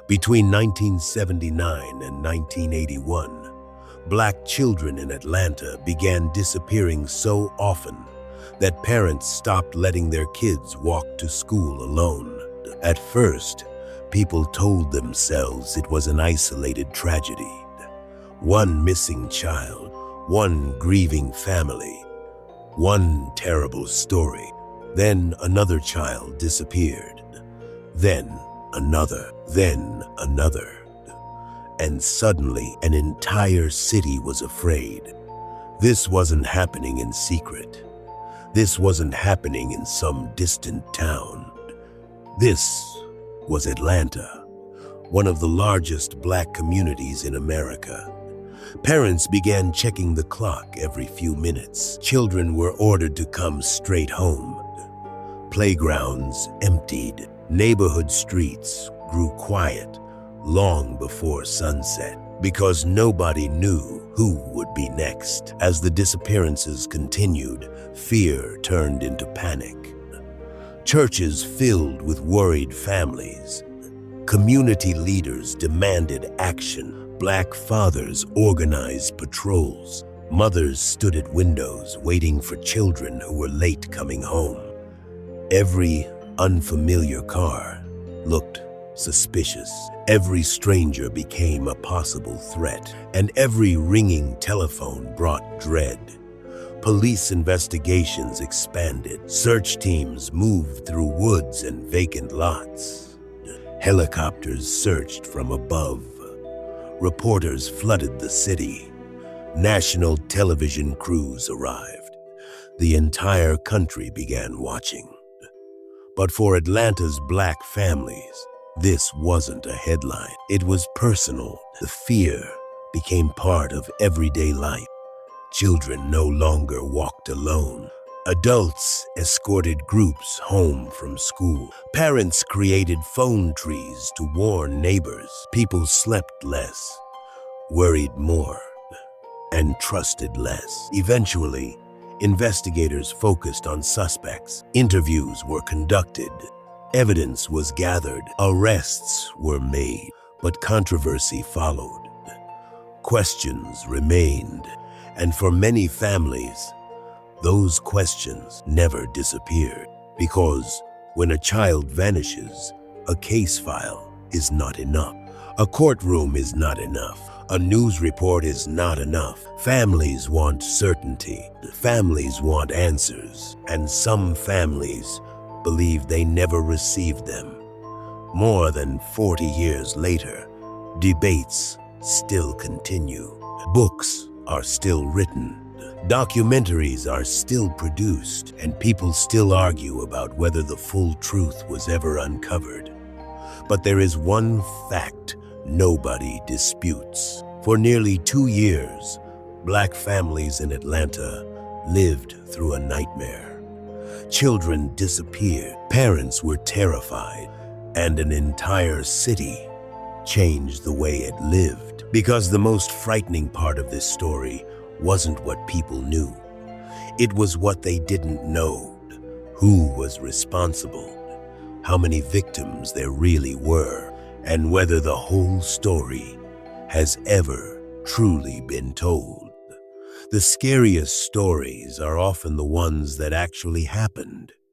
Between 1979 and 1981, Black children in Atlanta began disappearing so often that parents stopped letting their kids walk to school alone. At first, people told themselves it was an isolated tragedy. One missing child, one grieving family, one terrible story. Then another child disappeared. Then another. And suddenly an entire city was afraid. This wasn't happening in secret. This wasn't happening in some distant town. This was Atlanta, one of the largest Black communities in America. Parents began checking the clock every few minutes. Children were ordered to come straight home. Playgrounds emptied. Neighborhood streets grew quiet long before sunset because nobody knew who would be next. As the disappearances continued, fear turned into panic. Churches filled with worried families. Community leaders demanded action. Black fathers organized patrols. Mothers stood at windows waiting for children who were late coming home. Every unfamiliar car looked suspicious. Every stranger became a possible threat, and every ringing telephone brought dread. Police investigations expanded. Search teams moved through woods and vacant lots. Helicopters searched from above. Reporters flooded the city. National television crews arrived. The entire country began watching. But for Atlanta's Black families, this wasn't a headline. It was personal. The fear became part of everyday life. Children no longer walked alone. Adults escorted groups home from school. Parents created phone trees to warn neighbors. People slept less, worried more, and trusted less. Eventually, investigators focused on suspects. Interviews were conducted. Evidence was gathered. Arrests were made. But controversy followed. Questions remained. And for many families, those questions never disappeared. Because when a child vanishes, a case file is not enough. A courtroom is not enough. A news report is not enough. Families want certainty. Families want answers. And some families believe they never received them. More than 40 years later, debates still continue. Books are still written. Documentaries are still produced, and people still argue about whether the full truth was ever uncovered. But there is one fact nobody disputes. For nearly 2 years, Black families in Atlanta lived through a nightmare. Children disappeared, parents were terrified, and an entire city changed the way it lived. Because the most frightening part of this story wasn't what people knew. It was what they didn't know. Who was responsible? How many victims there really were? And whether the whole story has ever truly been told. The scariest stories are often the ones that actually happened.